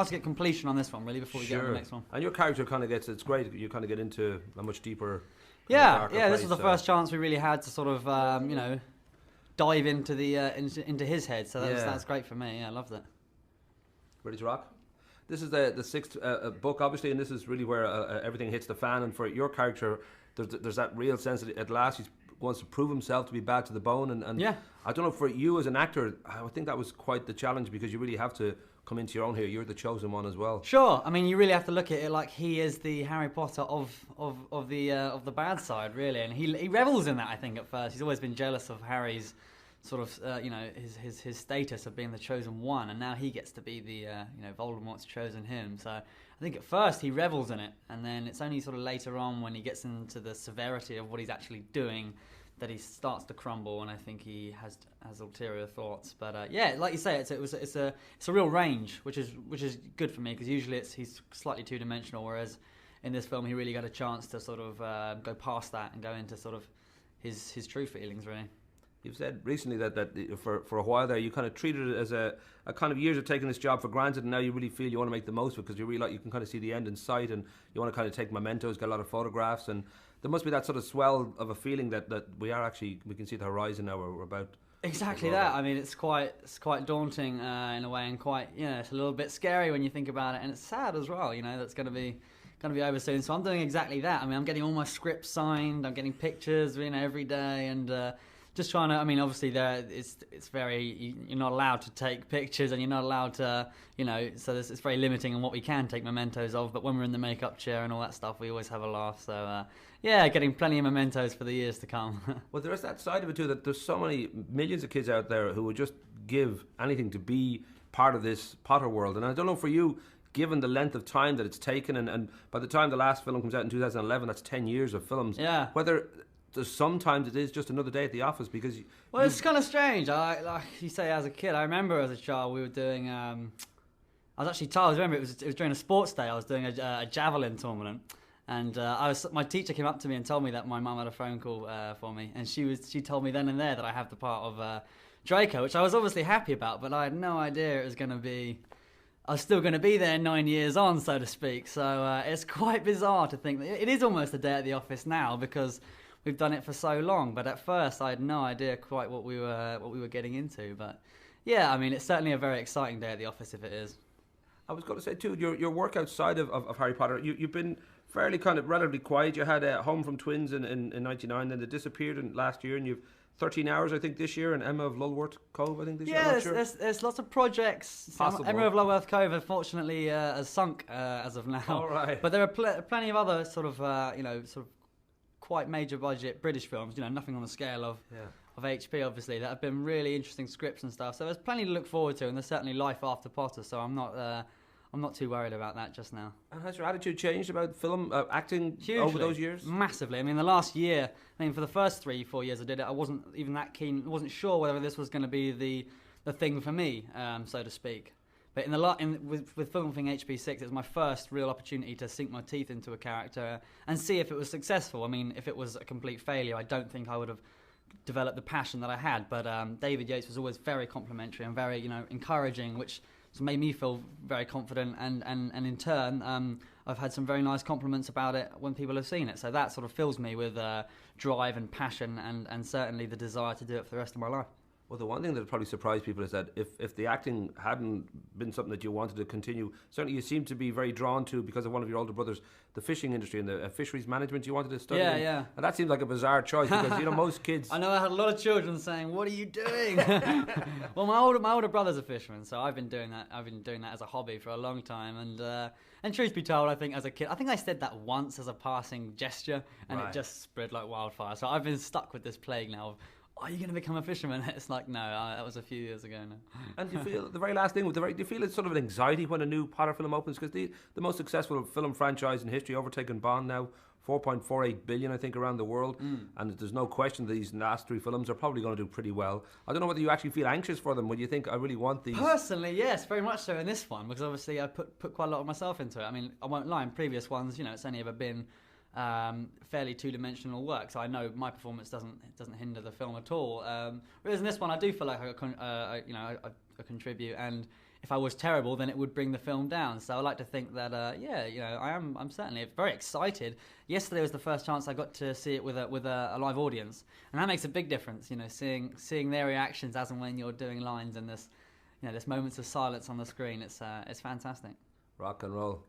to get completion on this one, really, before we get on the next one. And your character kind of gets, it's great, you kind of get into a much deeper, this was the first chance we really had to sort of, you know, dive into the into his head, so that's great for me. Yeah, I loved it. Ready to rock? This is the sixth book, obviously, and this is really where everything hits the fan. And for your character, there's that real sense that at last he wants to prove himself to be bad to the bone. And I don't know, for you as an actor, I think that was quite the challenge, because you really have to come into your own here. You're the chosen one as well. Sure. I mean, you really have to look at it like he is the Harry Potter of the bad side, really, and he revels in that. I think at first he's always been jealous of Harry's sort of you know, his status of being the chosen one, and now he gets to be the you know, Voldemort's chosen him. So I think at first he revels in it, and then it's only sort of later on when he gets into the severity of what he's actually doing that he starts to crumble, and I think he has ulterior thoughts. But yeah, like you say, it's a real range, which is good for me, because usually he's slightly two-dimensional, whereas in this film he really got a chance to sort of go past that and go into sort of his true feelings, really. You've said recently that for a while there you kind of treated it as a kind of years of taking this job for granted, and now you really feel you want to make the most of it, because you really like, you can kind of see the end in sight, and you want to kind of take mementos, get a lot of photographs, and there must be that sort of swell of a feeling that we can see the horizon now. We're about exactly that. I mean, it's quite daunting in a way, and quite, you know, it's a little bit scary when you think about it, and it's sad as well. You know, that's going to be over soon. So I'm doing exactly that. I mean, I'm getting all my scripts signed. I'm getting pictures, you know, every day, and just trying to, I mean, obviously it's very, you're not allowed to take pictures, and you're not allowed to, you know, so it's very limiting on what we can take mementos of, but when we're in the makeup chair and all that stuff, we always have a laugh. So yeah, getting plenty of mementos for the years to come. Well, there is that side of it too, that there's so many millions of kids out there who would just give anything to be part of this Potter world. And I don't know, for you, given the length of time that it's taken, and by the time the last film comes out in 2011, that's 10 years of films. Yeah. Whether sometimes it is just another day at the office, because well, it's kind of strange. Like you say, as a kid, I remember as a child we were doing. I was actually told. I remember it was during a sports day. I was doing a javelin tournament, and my teacher came up to me and told me that my mum had a phone call for me, and she told me then and there that I have the part of Draco, which I was obviously happy about, but I had no idea it was going to be. I was still going to be there 9 years on, so to speak. So it's quite bizarre to think that it is almost a day at the office now, because we've done it for so long. But at first I had no idea quite what we were getting into. But yeah, I mean, it's certainly a very exciting day at the office if it is. I was going to say too, your work outside of Harry Potter, you've been fairly kind of relatively quiet. You had Home from Twins in 99, then they disappeared last year, and you've 13 Hours, I think, this year, and Emma of Lulworth Cove, I think, this year. Yeah, there's lots of projects. Possible. Emma of Lulworth Cove, unfortunately, has sunk as of now. All right. But there are plenty of other sort of, you know, sort of quite major budget British films, you know, nothing on the scale of HP, obviously, that have been really interesting scripts and stuff. So there's plenty to look forward to, and there's certainly life after Potter, so I'm not too worried about that just now. And has your attitude changed about film acting hugely, over those years? Massively. I mean, the last year, I mean, for the first 3-4 years I did it, I wasn't even that keen, wasn't sure whether this was going to be the thing for me, so to speak. But with filming HP6, it was my first real opportunity to sink my teeth into a character and see if it was successful. I mean, if it was a complete failure, I don't think I would have developed the passion that I had. But David Yates was always very complimentary and very, you know, encouraging, which made me feel very confident. And in turn, I've had some very nice compliments about it when people have seen it. So that sort of fills me with drive and passion, and certainly the desire to do it for the rest of my life. Well, the one thing that probably surprised people is that if the acting hadn't been something that you wanted to continue, certainly you seem to be very drawn to, because of one of your older brothers, the fishing industry and the fisheries management you wanted to study. Yeah, yeah. And that seems like a bizarre choice, because, you know, most kids... I know I had a lot of children saying, "What are you doing?" Well, my older brother's a fisherman, so I've been doing that. I've been doing that as a hobby for a long time, and truth be told, I think as a kid, I think I said that once as a passing gesture, and It just spread like wildfire. So I've been stuck with this plague now of, "Are you going to become a fisherman?" It's like, no, that was a few years ago now. And do you feel, the very last thing, do you feel it's sort of an anxiety when a new Potter film opens? Because the most successful film franchise in history, overtaken Bond now, 4.48 billion, I think, around the world. And there's no question these last 3 films are probably going to do pretty well. I don't know whether you actually feel anxious for them when you think, I really want these. Personally, yes, very much so in this one, because obviously I put quite a lot of myself into it. I mean, I won't lie, in previous ones, you know, it's only ever been fairly two-dimensional work, so I know my performance doesn't hinder the film at all. Whereas in this one, I do feel like I contribute, and if I was terrible, then it would bring the film down. So I like to think that, I'm certainly very excited. Yesterday was the first chance I got to see it with a live audience, and that makes a big difference. Seeing their reactions as and when you're doing lines, and this moments of silence on the screen. It's fantastic. Rock and roll.